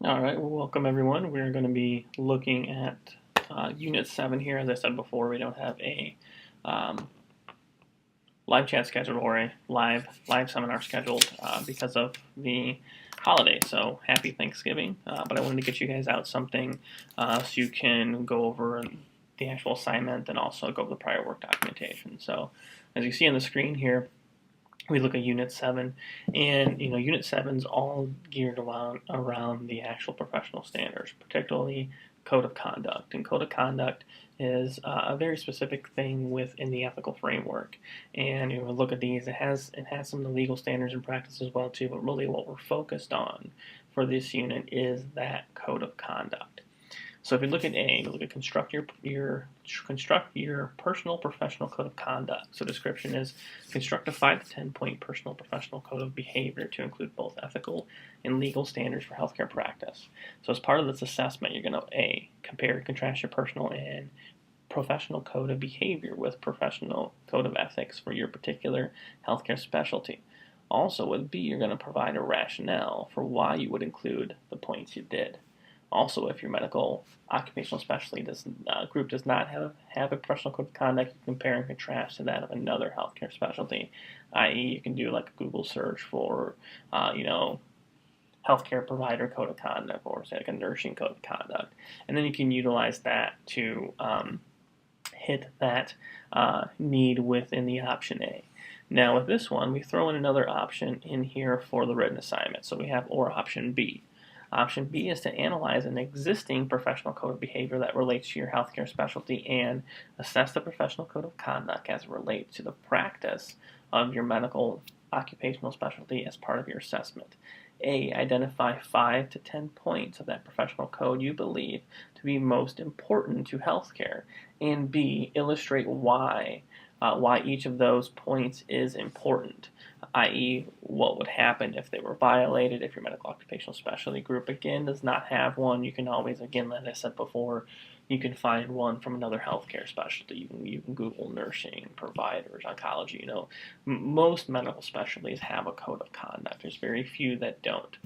All right, well, welcome everyone. We're going to be looking at Unit 7 here. As I said before, we don't have a um, live chat scheduled or a live seminar scheduled because of the holiday. So happy Thanksgiving! But I wanted to get you guys out something so you can go over the actual assignment and also go over the prior work documentation. So as you see on the screen here, we look at Unit 7, and Unit 7 is all geared around the actual professional standards, particularly Code of Conduct. And Code of Conduct is a very specific thing within the ethical framework. And we look at these, it has some of the legal standards and practice as well too, but really what we're focused on for this unit is that Code of Conduct. So if you look at A, you look at construct your personal professional code of conduct. So description is construct a 5 to 10 point personal professional code of behavior to include both ethical and legal standards for healthcare practice. So as part of this assessment, you're going to A, compare and contrast your personal and professional code of behavior with professional code of ethics for your particular healthcare specialty. Also with B, you're going to provide a rationale for why you would include the points you did. Also, if your medical occupational specialty group does not have a professional code of conduct, you compare and contrast to that of another healthcare specialty, i.e., you can do like a Google search for, healthcare provider code of conduct or say like a nursing code of conduct, and then you can utilize that to hit that need within the option A. Now with this one, we throw in another option in here for the written assignment. So we have or option B. Option B is to analyze an existing professional code of behavior that relates to your healthcare specialty and assess the professional code of conduct as it relates to the practice of your medical occupational specialty as part of your assessment. A, identify 5 to 10 points of that professional code you believe to be most important to healthcare. And B, illustrate why each of those points is important, i.e., what would happen if they were violated, if your medical occupational specialty group, again, does not have one. You can always, again, as I said before, you can find one from another healthcare specialty. You can Google nursing, providers, oncology. Most medical specialties have a code of conduct. There's very few that don't.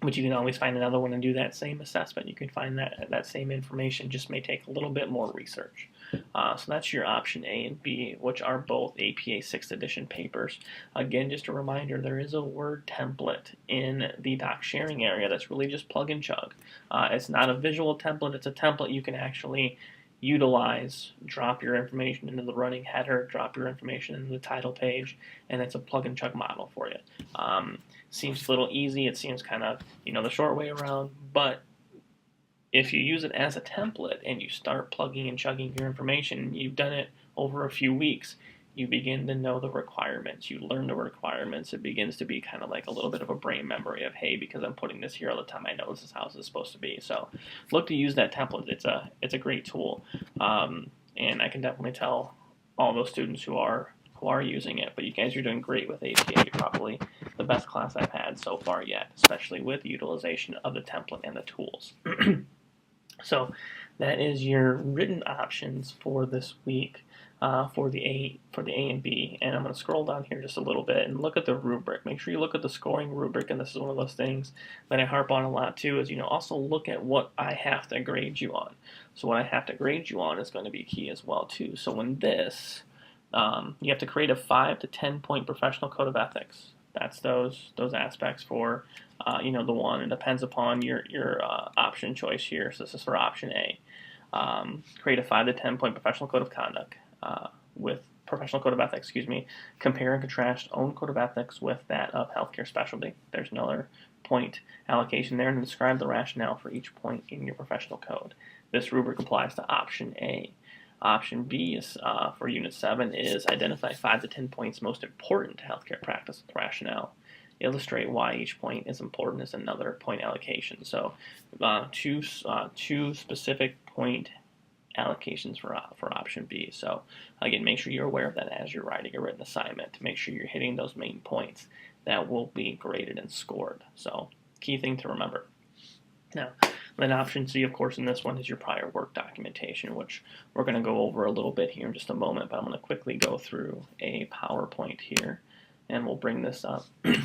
But you can always find another one and do that same assessment. You can find that same information, just may take a little bit more research. So that's your option A and B, which are both APA 6th edition papers. Again, just a reminder, there is a Word template in the doc sharing area that's really just plug and chug. It's not a visual template, it's a template you can actually utilize, drop your information into the running header, drop your information into the title page, and it's a plug and chug model for you. Seems a little easy, it seems kind of, the short way around, but if you use it as a template and you start plugging and chugging your information, you've done it over a few weeks, you begin to know the requirements, you learn the requirements, it begins to be kind of like a little bit of a brain memory of, hey, because I'm putting this here all the time, I know this is how this is supposed to be. So look to use that template. It's a great tool, and I can definitely tell all those students who are using it. But you guys are doing great with APA. You're probably the best class I've had so far yet, especially with the utilization of the template and the tools. So that is your written options for this week for the A and B. And I'm going to scroll down here just a little bit and look at the rubric. Make sure you look at the scoring rubric, and this is one of those things that I harp on a lot too, is also look at what I have to grade you on. So what I have to grade you on is going to be key as well too. So when this, you have to create a 5 to 10 point professional code of ethics. That's those aspects for the one. It depends upon your option choice here. So this is for option A. Create a 5 to 10 point professional code of conduct with professional code of ethics. Compare and contrast own code of ethics with that of healthcare specialty. There's another point allocation there, and describe the rationale for each point in your professional code. This rubric applies to option A. Option B is for Unit 7 is identify 5 to 10 points most important to healthcare practice with rationale. Illustrate why each point is important is another point allocation. So two specific point allocations for option B. So again, make sure you're aware of that as you're writing a written assignment to make sure you're hitting those main points that will be graded and scored. So key thing to remember. Now, then option C, of course, in this one is your prior work documentation, which we're going to go over a little bit here in just a moment, but I'm going to quickly go through a PowerPoint here, and we'll bring this up.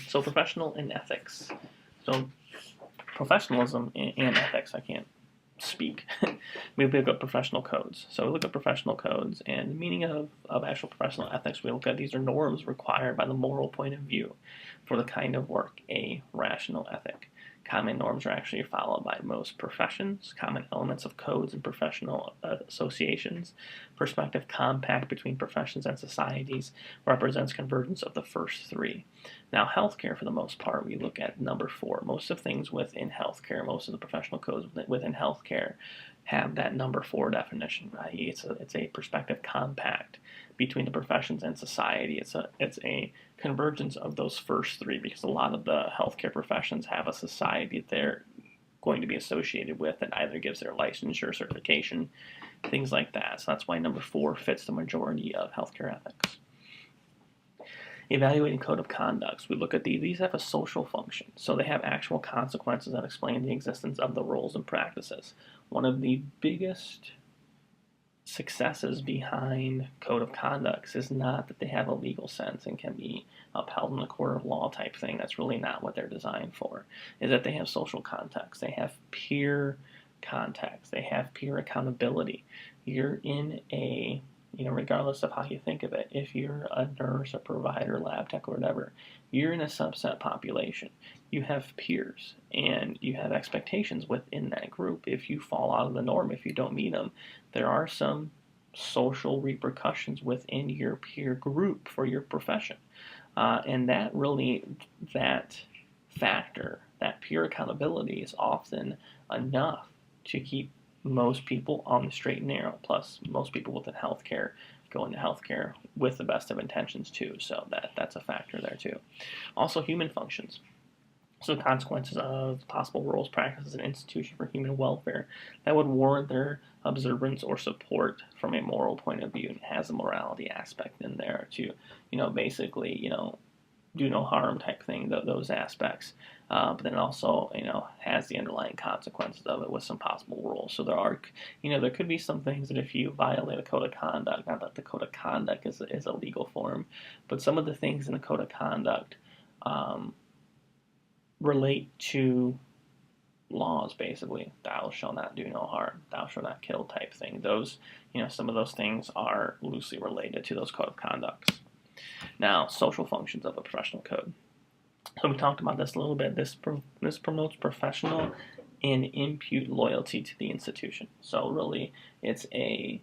So professional and ethics. So professionalism and ethics. I can't speak. We look at professional codes. So we look at professional codes, and the meaning of actual professional ethics, we look at these are norms required by the moral point of view for the kind of work, a rational ethic. Common norms are actually followed by most professions, common elements of codes and professional associations. Perspective compact between professions and societies represents convergence of the first three. Now, healthcare, for the most part, we look at number 4. Most of things within healthcare, most of the professional codes within healthcare have that number 4 definition, i.e. it's a perspective compact between the professions and society. It's a convergence of those first 3, because a lot of the healthcare professions have a society that they're going to be associated with that either gives their licensure, certification, things like that. So that's why number 4 fits the majority of healthcare ethics. Evaluating code of conducts. We look at these have a social function, so they have actual consequences that explain the existence of the rules and practices. One of the biggest successes behind code of conducts is not that they have a legal sense and can be upheld in a court of law type thing. That's really not what they're designed for. Is that they have social context. They have peer context. They have peer accountability. You're in a, regardless of how you think of it, if you're a nurse, a provider, lab tech, or whatever, you're in a subset population. You have peers, and you have expectations within that group. If you fall out of the norm, if you don't meet them, there are some social repercussions within your peer group for your profession. And that factor, that peer accountability, is often enough to keep most people on the straight and narrow. Plus, most people within healthcare go into healthcare with the best of intentions too, so that's a factor there too. Also, human functions. So consequences of possible rules, practices, and institution for human welfare that would warrant their observance or support from a moral point of view, and has a morality aspect in there to, basically, do no harm type thing, those aspects. But then also, has the underlying consequences of it with some possible rules. So there could be some things that if you violate a code of conduct, not that the code of conduct is a legal form, but some of the things in the code of conduct relate to laws, basically. Thou shalt not do no harm, thou shalt not kill type thing. Those, some of those things are loosely related to those code of conducts. Now, social functions of a professional code. So we talked about this a little bit. This promotes professional and impute loyalty to the institution. So really, it's a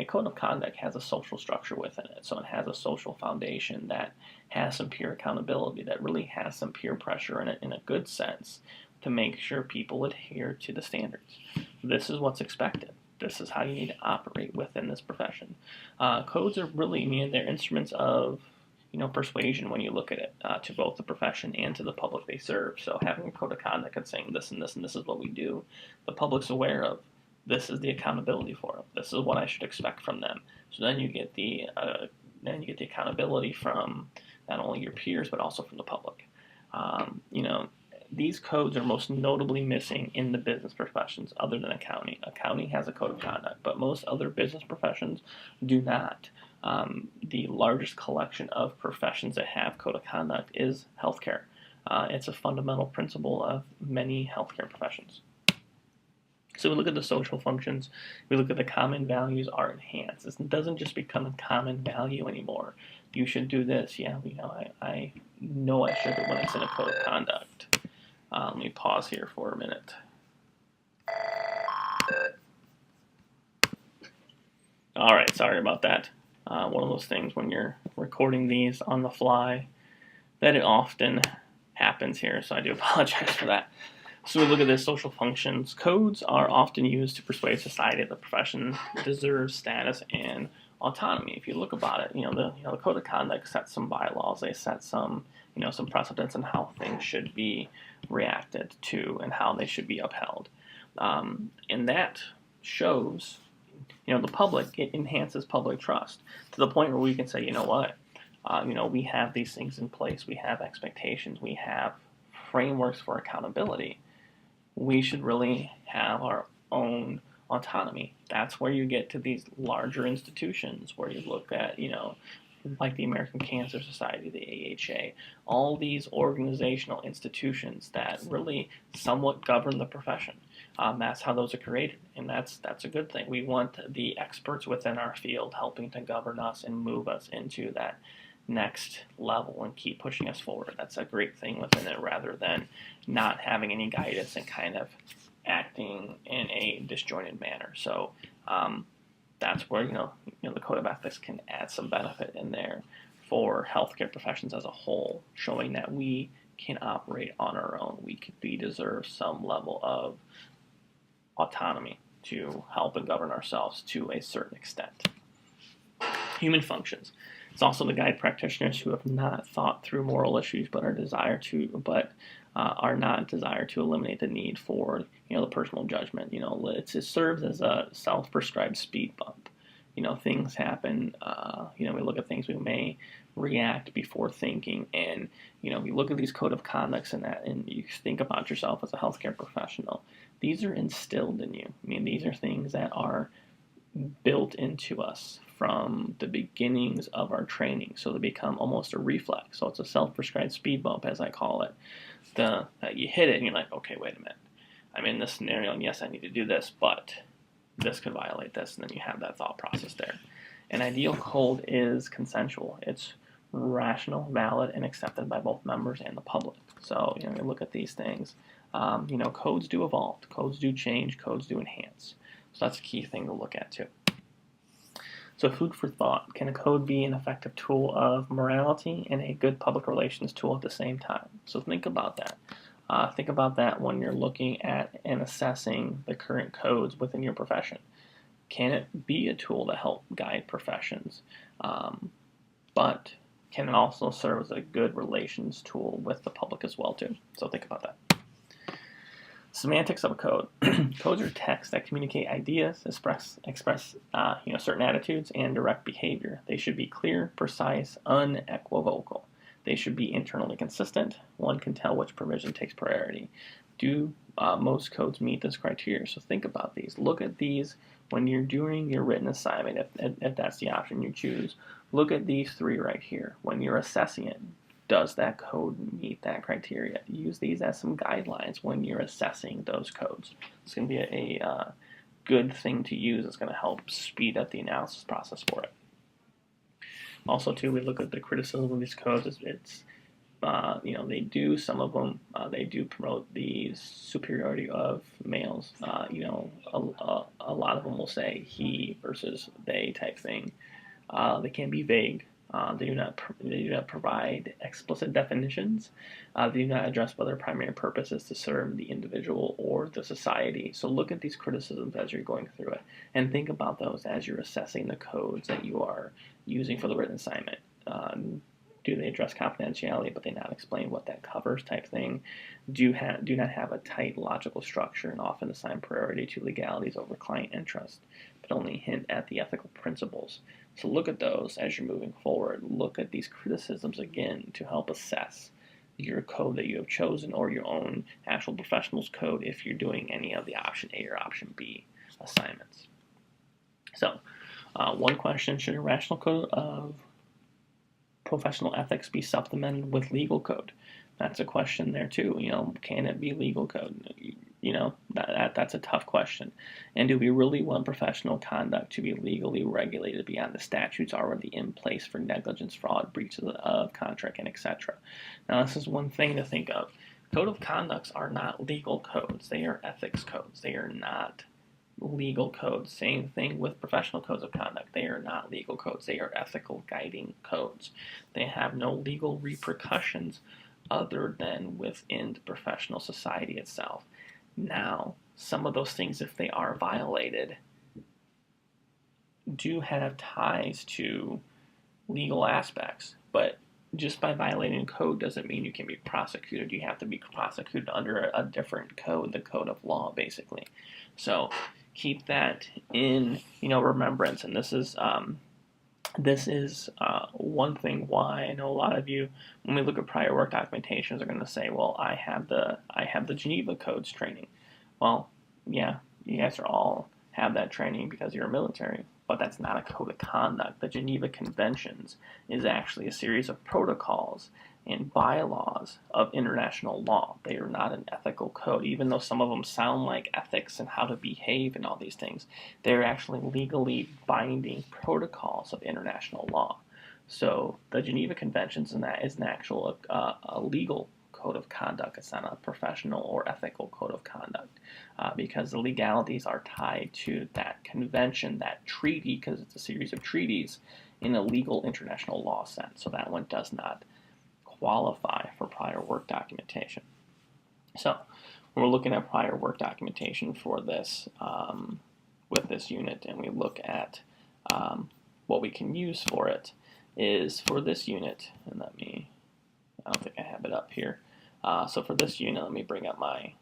code of conduct has a social structure within it. So it has a social foundation that has some peer accountability, that really has some peer pressure in it in a good sense to make sure people adhere to the standards. This is what's expected. This is how you need to operate within this profession. Codes are really, they're instruments of persuasion when you look at it, to both the profession and to the public they serve. So having a code of conduct and saying this and this and this is what we do, the public's aware of. This is the accountability for them. This is what I should expect from them. So then you get the accountability from not only your peers but also from the public. These codes are most notably missing in the business professions other than accounting. Accounting has a code of conduct, but most other business professions do not. The largest collection of professions that have code of conduct is healthcare. It's a fundamental principle of many healthcare professions. So we look at the social functions, we look at the common values are enhanced. It doesn't just become a common value anymore. You should do this. Yeah, I know I should when it's in a code of conduct. Let me pause here for a minute. All right, sorry about that. One of those things when you're recording these on the fly, that it often happens here, so I do apologize for that. So we look at the social functions. Codes are often used to persuade society that the profession deserves status and autonomy. If you look about it, the code of conduct sets some bylaws. They set some precedents on how things should be reacted to and how they should be upheld. And that shows, the public, it enhances public trust to the point where we can say, we have these things in place. We have expectations. We have frameworks for accountability. We should really have our own autonomy. That's where you get to these larger institutions where you look at, like the American Cancer Society, the AHA, all these organizational institutions that really somewhat govern the profession. That's how those are created, and that's a good thing. We want the experts within our field helping to govern us and move us into that next level and keep pushing us forward. That's a great thing within it, rather than not having any guidance and kind of acting in a disjointed manner. So that's where the code of ethics can add some benefit in there for healthcare professions as a whole, showing that we can operate on our own. We deserve some level of autonomy to help and govern ourselves to a certain extent. Human functions. It's also to guide practitioners who have not thought through moral issues, but are not desire to eliminate the need for the personal judgment. It serves as a self-prescribed speed bump. Things happen. We look at things, we may react before thinking, and we look at these code of conducts and you think about yourself as a healthcare professional. These are instilled in you. These are things that are built into us from the beginnings of our training, so they become almost a reflex. So it's a self-prescribed speed bump, as I call it. You hit it and you're like, okay, wait a minute, I'm in this scenario, and yes, I need to do this, but this could violate this, and then you have that thought process there. An ideal code is consensual. It's rational, valid, and accepted by both members and the public. So we look at these things. Codes do evolve, codes do change, codes do enhance. So that's a key thing to look at too. So food for thought. Can a code be an effective tool of morality and a good public relations tool at the same time? So think about that. Think about that when you're looking at and assessing the current codes within your profession. Can it be a tool to help guide professions? But can it also serve as a good relations tool with the public as well too? So think about that. Semantics of a code. Codes are texts that communicate ideas, express certain attitudes, and direct behavior. They should be clear, precise, unequivocal. They should be internally consistent. One can tell which provision takes priority. Do most codes meet this criteria? So think about these. Look at these when you're doing your written assignment, if that's the option you choose. Look at these three right here. When you're assessing it, does that code meet that criteria? Use these as some guidelines when you're assessing those codes. It's going to be a good thing to use. It's going to help speed up the analysis process for it. Also, too, we look at the criticism of these codes. They do, some of them, they do promote the superiority of males. A lot of them will say he versus they type thing. They can be vague. They do not provide explicit definitions. They do not address whether primary purpose is to serve the individual or the society. So look at these criticisms as you're going through it, and think about those as you're assessing the codes that you are using for the written assignment. Do they address confidentiality, but they not explain what that covers type thing? Do not have a tight logical structure and often assign priority to legalities over client interest, but only hint at the ethical principles. So look at those as you're moving forward. Look at these criticisms again to help assess your code that you have chosen, or your own actual professional's code if you're doing any of the option A or option B assignments. So one question: should a rational code of professional ethics be supplemented with legal code? That's a question there too. Can it be legal code? That's a tough question. And do we really want professional conduct to be legally regulated beyond the statutes already in place for negligence, fraud, breaches of contract, and etc.? Now, this is one thing to think of. Code of conducts are not legal codes. They are ethics codes. They are not legal codes. Same thing with professional codes of conduct. They are not legal codes. They are ethical guiding codes. They have no legal repercussions other than within the professional society itself. Now, some of those things, if they are violated, do have ties to legal aspects, but just by violating code doesn't mean you can be prosecuted. You have to be prosecuted under a different code, the code of law, basically. So keep that in remembrance. And this is one thing why I know a lot of you, when we look at prior work documentations, are going to say, well, I have the Geneva Codes training. Well, yeah, you guys are all have that training because you're military. but that's not a code of conduct. The Geneva Conventions is actually a series of protocols and bylaws of international law. They are not an ethical code, even though some of them sound like ethics and how to behave and all these things. They're actually legally binding protocols of international law. So the Geneva Conventions and that is an actual a legal code of conduct. It's not a professional or ethical code of conduct because the legalities are tied to that convention, that treaty, because it's a series of treaties in a legal international law sense. So that one does not qualify for prior work documentation. So when we're looking at prior work documentation for this with this unit, and we look at what we can use for it, is for this unit, and I don't think I have it up here. So for this unit, let me bring up my,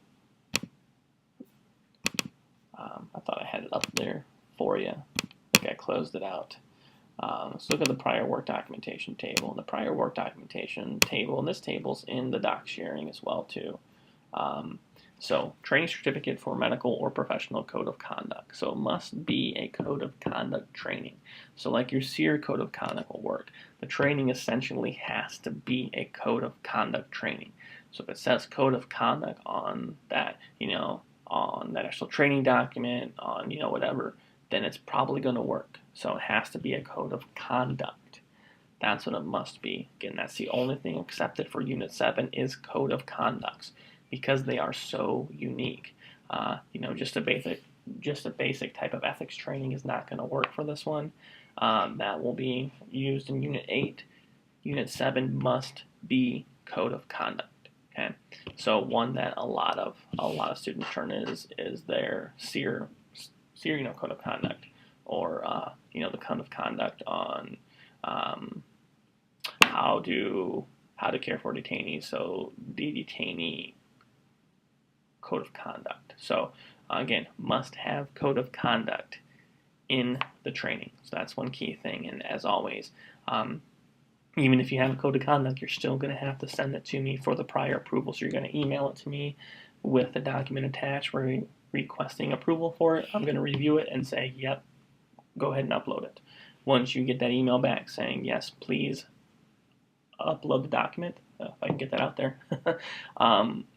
I thought I had it up there for you. I think I closed it out. Let's look at the prior work documentation table. And the prior work documentation table, and this table's in the doc sharing as well too. So training certificate for medical or professional code of conduct. So it must be a code of conduct training. So like your SEER code of conduct will work. The training essentially has to be a code of conduct training. So if it says code of conduct on that, on that actual training document, on, whatever, then it's probably going to work. So it has to be a code of conduct. That's what it must be. Again, that's the only thing accepted for Unit 7 is code of conducts, because they are so unique. Just a basic type of ethics training is not going to work for this one. That will be used in Unit 8. Unit 7 must be code of conduct. Okay, so one that a lot of students turn in is their SEER code of conduct, or the code of conduct on how to care for detainees. So the detainee code of conduct. So again, must have code of conduct in the training. So that's one key thing. And as always, even if you have a code of conduct, you're still going to have to send it to me for the prior approval. So you're going to email it to me with the document attached where you're requesting approval for it. I'm going to review it and say, yep, go ahead and upload it. Once you get that email back saying, yes, please upload the document, if I can get that out there,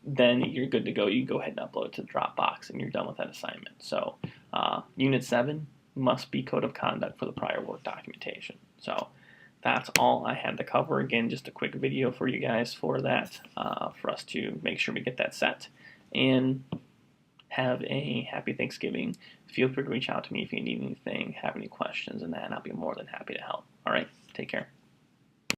then you're good to go. You go ahead and upload it to the Dropbox and you're done with that assignment. So Unit 7 must be code of conduct for the prior work documentation. So that's all I had to cover. Again, just a quick video for you guys for that, for us to make sure we get that set. And have a happy Thanksgiving. Feel free to reach out to me if you need anything, have any questions, and that, and I'll be more than happy to help. All right, take care.